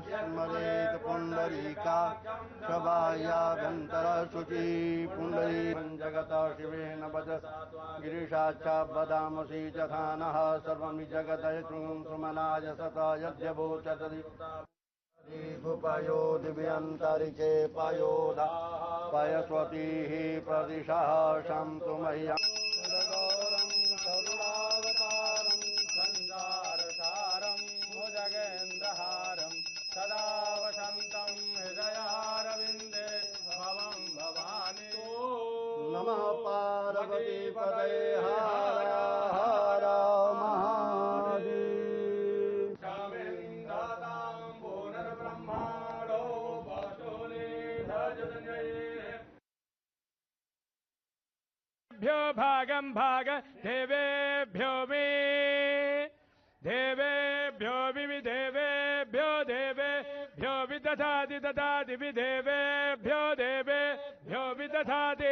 स्मरेत् पुण्डरीका शबाह्याभ्यन्तरशुचि पुण्डरी जगत शिवेन वच गिरीशाच्चा वदामसि यथा नः सर्वमि जगत सुमनाय सता यद्यभूचतरि भूपयो दिव्यन्तरिक्षे पयोधा पयस्वतीः प्रदिशः शन्तु मह्यम् गौरं करुणावतारं संसारसारं भुजगेन्द्रहारं सदा वसन्तं हृदयारविन्दे भवं भवानी नमः पार्वतीपतये हर हर महादेव भागं भाग देवेभ्यो मे देवेभ्यो विदेवेभ्यो देवेभ्यो विदधाति ददाति विदेवेभ्यो देवेभ्यो विदधाति